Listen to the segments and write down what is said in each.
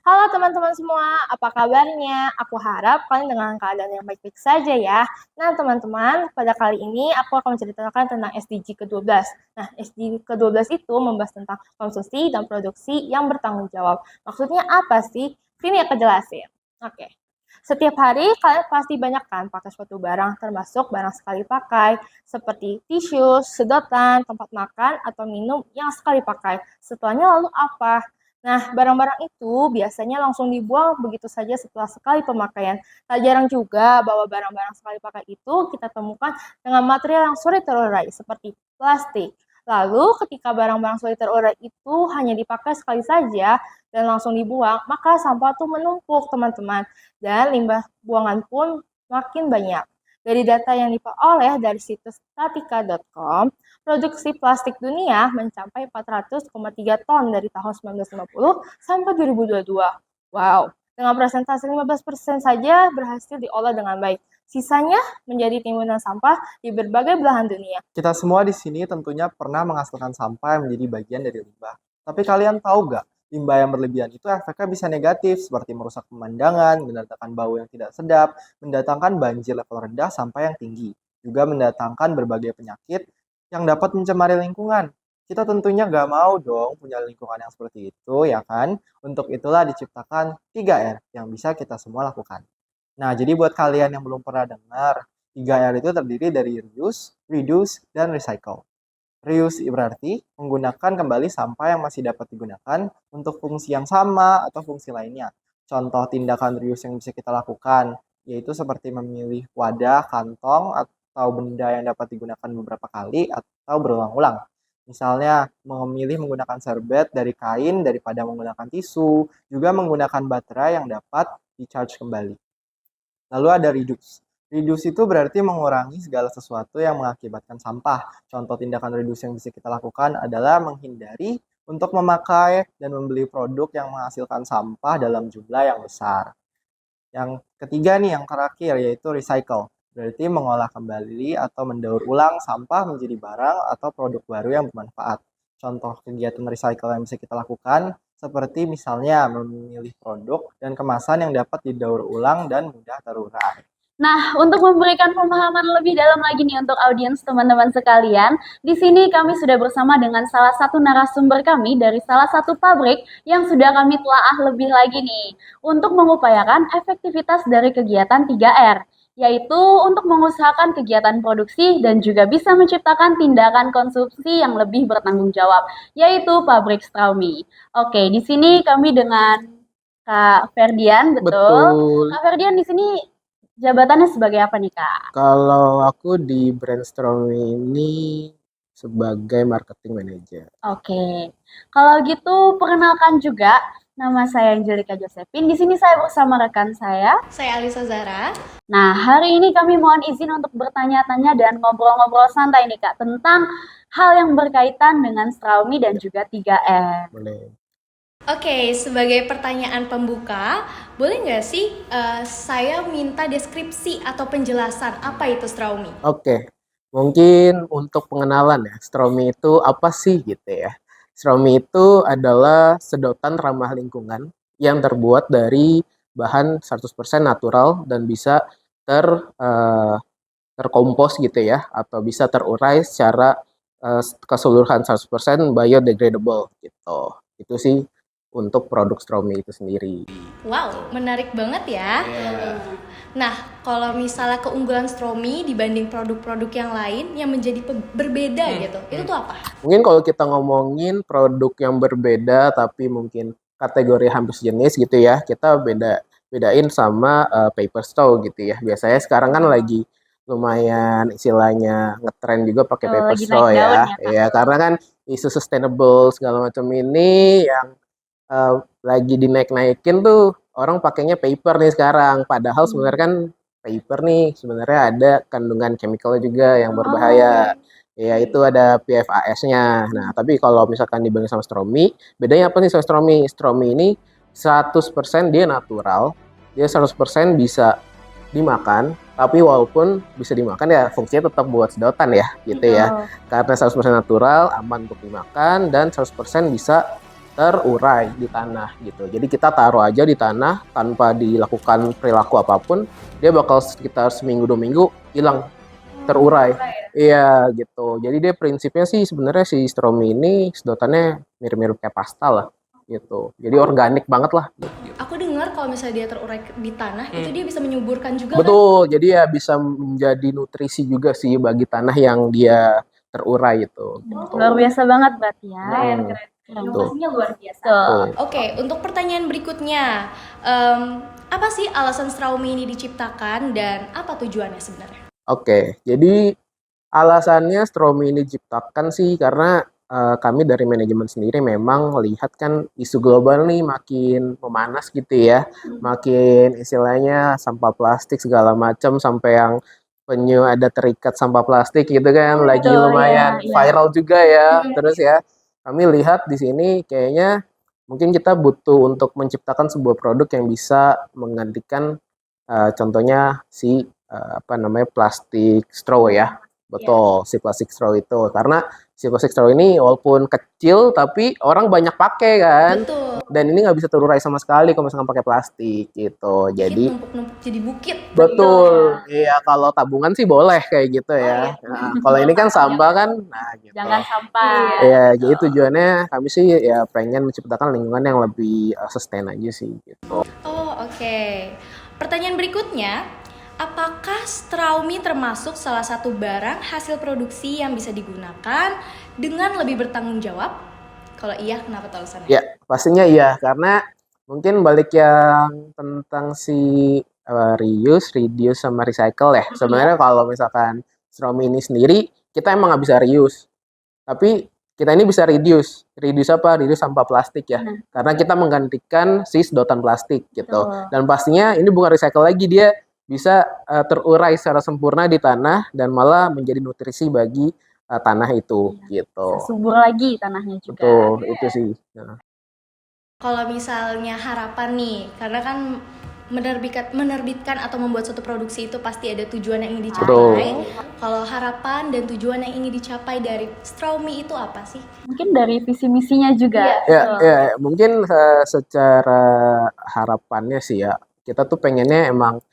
Halo teman-teman semua, apa kabarnya? Aku harap kalian dengan keadaan yang baik-baik saja ya. Nah teman-teman, pada kali ini aku akan menceritakan tentang SDG ke-12. Nah, SDG ke-12 itu membahas tentang konsumsi dan produksi yang bertanggung jawab. Maksudnya apa sih? Sini aku jelasin. Oke. Setiap hari kalian pasti banyak kan pakai suatu barang, termasuk barang sekali pakai, seperti tisu, sedotan, tempat makan, atau minum yang sekali pakai. Setelahnya lalu apa? Nah, barang-barang itu biasanya langsung dibuang begitu saja setelah sekali pemakaian. Tak jarang juga bahwa barang-barang sekali pakai itu kita temukan dengan material yang sulit terurai, seperti plastik. Lalu, ketika barang-barang sulit terurai itu hanya dipakai sekali saja dan langsung dibuang, maka sampah itu menumpuk, teman-teman. Dan limbah buangan pun makin banyak. Dari data yang diperoleh dari situs statika.com, produksi plastik dunia mencapai 400,3 ton dari tahun 1950 sampai 2022. Wow, dengan persentase 15% saja berhasil diolah dengan baik. Sisanya menjadi timbunan sampah di berbagai belahan dunia. Kita semua di sini tentunya pernah menghasilkan sampah yang menjadi bagian dari limbah. Tapi kalian tahu nggak, limbah yang berlebihan itu efeknya bisa negatif, seperti merusak pemandangan, mendatangkan bau yang tidak sedap, mendatangkan banjir level rendah sampai yang tinggi, juga mendatangkan berbagai penyakit yang dapat mencemari lingkungan. Kita tentunya nggak mau dong punya lingkungan yang seperti itu, ya kan? Untuk itulah diciptakan 3R yang bisa kita semua lakukan. Nah, jadi buat kalian yang belum pernah dengar, 3R itu terdiri dari reuse, reduce, dan recycle. Reuse berarti menggunakan kembali sampah yang masih dapat digunakan untuk fungsi yang sama atau fungsi lainnya. Contoh tindakan reuse yang bisa kita lakukan, yaitu seperti memilih wadah, kantong, atau benda yang dapat digunakan beberapa kali atau berulang-ulang. Misalnya, memilih menggunakan serbet dari kain daripada menggunakan tisu, juga menggunakan baterai yang dapat di-charge kembali. Lalu ada reduce. Reduce itu berarti mengurangi segala sesuatu yang mengakibatkan sampah. Contoh tindakan reduce yang bisa kita lakukan adalah menghindari untuk memakai dan membeli produk yang menghasilkan sampah dalam jumlah yang besar. Yang ketiga nih, yang terakhir, yaitu recycle. Berarti mengolah kembali atau mendaur ulang sampah menjadi barang atau produk baru yang bermanfaat. Contoh kegiatan recycle yang bisa kita lakukan seperti misalnya memilih produk dan kemasan yang dapat didaur ulang dan mudah terurai. Nah, untuk memberikan pemahaman lebih dalam lagi nih untuk audiens teman-teman sekalian, di sini kami sudah bersama dengan salah satu narasumber kami dari salah satu pabrik yang sudah kami telaah lebih lagi nih untuk mengupayakan efektivitas dari kegiatan 3R, yaitu untuk mengusahakan kegiatan produksi dan juga bisa menciptakan tindakan konsumsi yang lebih bertanggung jawab, yaitu pabrik Straumi. Oke, di sini kami dengan Kak Ferdian, betul. Betul. Kak Ferdian di sini jabatannya sebagai apa nih, Kak? Kalau aku di Brainstorm ini sebagai marketing manager. Oke. Kalau gitu perkenalkan juga nama saya Angelika Josephine. Di sini saya bersama rekan saya. Saya Alisa Zara. Nah, hari ini kami mohon izin untuk bertanya-tanya dan ngobrol-ngobrol santai nih, Kak, tentang hal yang berkaitan dengan Straumi dan juga 3R. Boleh. Oke, sebagai pertanyaan pembuka, boleh nggak sih saya minta deskripsi atau penjelasan apa itu Straumi? Oke, mungkin untuk pengenalan ya, Stromi itu apa sih gitu ya. Stromi itu adalah sedotan ramah lingkungan yang terbuat dari bahan 100% natural dan bisa ter eh, terkompos gitu ya, atau bisa terurai secara keseluruhan 100% biodegradable gitu. Itu sih untuk produk Stromi itu sendiri. Wow, menarik banget ya. Nah, kalau misalnya keunggulan Stromi dibanding produk-produk yang lain yang menjadi berbeda gitu, itu tuh apa? Mungkin kalau kita ngomongin produk yang berbeda tapi mungkin kategori hampir sejenis gitu ya, kita bedain sama paper straw gitu ya. Biasanya sekarang kan lagi lumayan istilahnya ngetren juga pakai paper Lagi straw naik daun ya. ya, Kak. Ya, karena kan isu sustainable segala macam ini yang lagi dinaik-naikin tuh orang pakainya paper nih sekarang. Padahal sebenarnya kan paper nih sebenarnya ada kandungan chemical juga yang berbahaya. Ya itu ada PFAS-nya. Nah, tapi kalau misalkan dibanding sama Stromi, bedanya apa nih sama Stromi? Stromi ini 100% dia natural. Dia 100% bisa dimakan, tapi walaupun bisa dimakan ya fungsinya tetap buat sedotan ya, gitu ya. Karena 100% natural, aman untuk dimakan dan 100% bisa terurai di tanah gitu. Jadi kita taruh aja di tanah tanpa dilakukan perilaku apapun, dia bakal sekitar seminggu 2 minggu hilang, terurai. Iya gitu. Jadi dia prinsipnya sih sebenarnya si Stromi ini sedotannya mirip-mirip kayak pasta lah gitu. Jadi organik banget lah. Aku dengar kalau misalnya dia terurai di tanah, itu dia bisa menyuburkan juga kan? Betul. Jadi ya bisa menjadi nutrisi juga sih bagi tanah yang dia terurai itu. Gitu. Luar biasa banget berarti ya. Hmm. Inovasinya luar biasa. Betul. Oke, untuk pertanyaan berikutnya, apa sih alasan Straumi ini diciptakan dan apa tujuannya sebenarnya? Oke, jadi alasannya Stromi ini diciptakan sih karena kami dari manajemen sendiri memang melihat kan isu global nih makin memanas gitu ya, makin istilahnya sampah plastik segala macam sampai yang penyu ada terikat sampah plastik gitu kan, lagi Betul, lumayan iya. viral juga ya. Terus ya, kami lihat di sini kayaknya mungkin kita butuh untuk menciptakan sebuah produk yang bisa menggantikan contohnya si apa namanya plastik straw ya. Betul, si plastik straw itu. Karena si plastik straw ini walaupun kecil tapi orang banyak pakai kan. Betul. Dan ini nggak bisa terurai sama sekali kalau misalkan pakai plastik gitu. Jadi Jadi numpuk-numpuk jadi bukit. betul. Iya, kalau tabungan sih boleh kayak gitu ya. Nah, kalau ini kan sampah kan, nah gitu. Jangan sampai. Iya, jadi tujuannya kami sih ya pengen menciptakan lingkungan yang lebih sustain aja sih gitu. Oh, oke. Pertanyaan berikutnya, apakah Straumi termasuk salah satu barang hasil produksi yang bisa digunakan dengan lebih bertanggung jawab? Kalau iya, kenapa tuh alasannya? Ya, pastinya iya karena mungkin balik yang tentang si reuse, reduce sama recycle ya. Sebenarnya kalau misalkan Stromi ini sendiri kita emang nggak bisa reuse, tapi kita ini bisa reduce. Reduce apa? Reduce sampah plastik ya. Karena kita menggantikan si sedotan plastik gitu. Betul. Dan pastinya ini bukan recycle lagi, dia bisa terurai secara sempurna di tanah dan malah menjadi nutrisi bagi tanah itu gitu. Bisa subur lagi tanahnya juga. Betul, itu sih. Nah. Kalau misalnya harapan nih, karena kan menerbitkan atau membuat suatu produksi itu pasti ada tujuan yang ingin dicapai. Kalau harapan dan tujuan yang ingin dicapai dari Straumi itu apa sih? Mungkin dari visi misinya juga. Ya, mungkin secara harapannya sih ya, kita tuh pengennya emang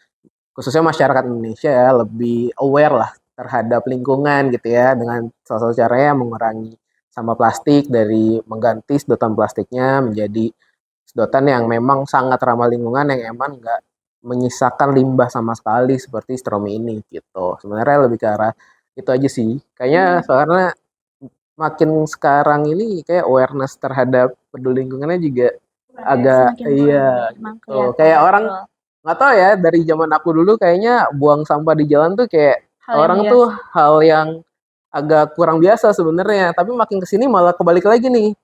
khususnya masyarakat Indonesia ya lebih aware lah terhadap lingkungan gitu ya, dengan salah satu caranya mengurangi sampah plastik dari mengganti sedotan plastiknya menjadi sedotan yang memang sangat ramah lingkungan yang emang nggak menyisakan limbah sama sekali seperti Stromi ini gitu. Sebenarnya lebih ke arah itu aja sih. Kayaknya karena makin sekarang ini kayak awareness terhadap peduli lingkungannya juga agak Semakin tinggi, emang gitu. kelihatan, Kayak orang betul. nggak tahu ya, dari zaman aku dulu kayaknya buang sampah di jalan tuh kayak Hal yang orang biasa. tuh hal yang agak kurang biasa sebenarnya, tapi makin kesini malah kebalik lagi nih.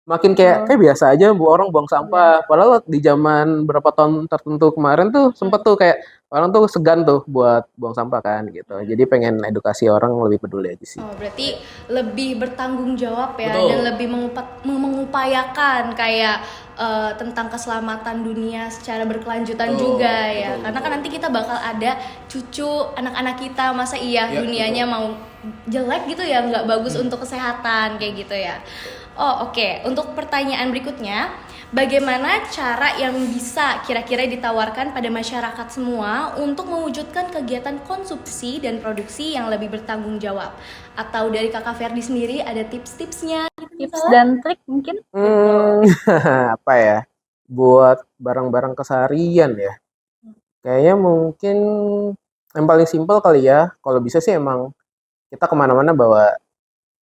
Makin kayak biasa aja orang buang sampah. Padahal di zaman berapa tahun tertentu kemarin tuh sempet tuh kayak orang tuh segan tuh buat buang sampah kan gitu. Jadi pengen edukasi orang lebih peduli aja sih. Oh, berarti lebih bertanggung jawab ya. Betul. Dan lebih mengupayakan kayak tentang keselamatan dunia secara berkelanjutan juga ya. Karena kan nanti kita bakal ada cucu anak-anak kita, masa iya dunianya mau jelek gitu ya, nggak bagus untuk kesehatan kayak gitu ya. Oh, oke. Untuk pertanyaan berikutnya, bagaimana cara yang bisa kira-kira ditawarkan pada masyarakat semua untuk mewujudkan kegiatan konsumsi dan produksi yang lebih bertanggung jawab? Atau dari Kakak Ferdi sendiri ada tips-tipsnya? Tips dan trik mungkin. Apa ya? Buat barang-barang keseharian ya. Kayaknya mungkin yang paling simpel kali ya. Kalau bisa sih emang kita kemana-mana bawa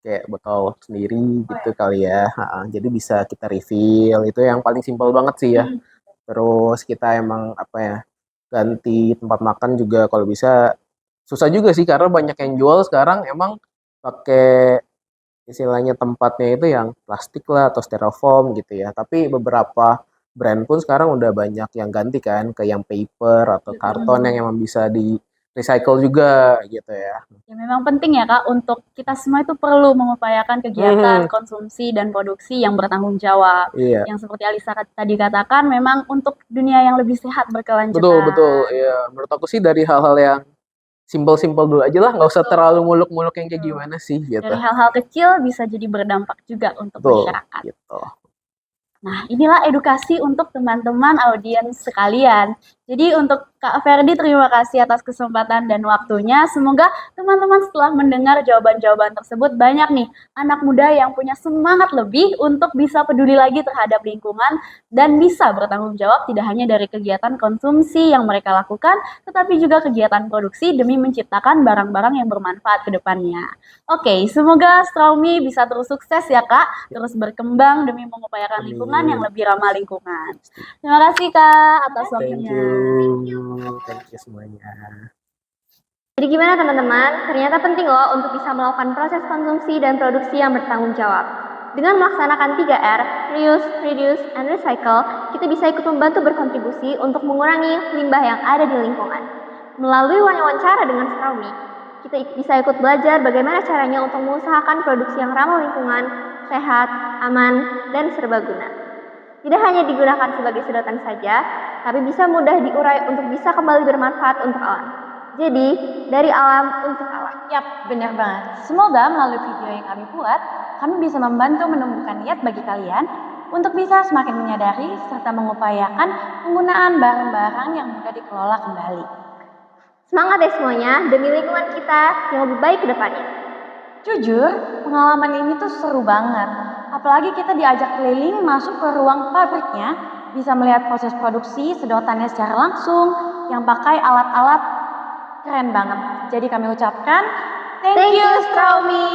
kayak botol sendiri gitu kali ya. Jadi bisa kita refill, itu yang paling simpel banget sih ya. Terus kita emang apa ya, ganti tempat makan juga kalau bisa. Susah juga sih karena banyak yang jual sekarang emang pakai istilahnya tempatnya itu yang plastik lah atau styrofoam gitu ya. Tapi beberapa brand pun sekarang udah banyak yang ganti kan ke yang paper atau karton yang emang bisa di recycle juga gitu ya. Ya memang penting ya Kak, untuk kita semua itu perlu mengupayakan kegiatan konsumsi dan produksi yang bertanggung jawab. Iya. Yang seperti Alisa tadi katakan, memang untuk dunia yang lebih sehat berkelanjutan. Betul. Ya, menurut aku sih dari hal-hal yang simpel-simpel dulu aja lah, nggak usah terlalu muluk-muluk yang kayak gimana sih gitu. Dari hal-hal kecil bisa jadi berdampak juga untuk Betul, masyarakat. gitu. Nah, inilah edukasi untuk teman-teman audiens sekalian. Jadi untuk Kak Ferdi, terima kasih atas kesempatan dan waktunya. Semoga teman-teman setelah mendengar jawaban-jawaban tersebut banyak nih anak muda yang punya semangat lebih untuk bisa peduli lagi terhadap lingkungan dan bisa bertanggung jawab tidak hanya dari kegiatan konsumsi yang mereka lakukan, tetapi juga kegiatan produksi demi menciptakan barang-barang yang bermanfaat ke depannya. Oke, semoga Straumi bisa terus sukses ya Kak, terus berkembang demi mengupayakan lingkungan yang lebih ramah lingkungan. Terima kasih Kak atas Thank waktunya. thank you semuanya. Jadi gimana teman-teman? Ternyata penting loh untuk bisa melakukan proses konsumsi dan produksi yang bertanggung jawab. Dengan melaksanakan 3R, reuse, reduce, and recycle, kita bisa ikut membantu berkontribusi untuk mengurangi limbah yang ada di lingkungan. Melalui wawancara dengan Straumi, kita bisa ikut belajar bagaimana caranya untuk mengusahakan produksi yang ramah lingkungan, sehat, aman, dan serbaguna. Tidak hanya digunakan sebagai sedotan saja, tapi bisa mudah diurai untuk bisa kembali bermanfaat untuk alam. Jadi, dari alam untuk alam. Yap, benar banget. Semoga melalui video yang kami buat, kami bisa membantu menumbuhkan niat bagi kalian untuk bisa semakin menyadari serta mengupayakan penggunaan barang-barang yang mudah dikelola kembali. Semangat ya semuanya, demi lingkungan kita yang lebih baik ke depannya. Jujur, pengalaman ini tuh seru banget. Apalagi kita diajak keliling masuk ke ruang pabriknya, bisa melihat proses produksi sedotannya secara langsung, yang pakai alat-alat keren banget. Jadi kami ucapkan, thank you Straumi.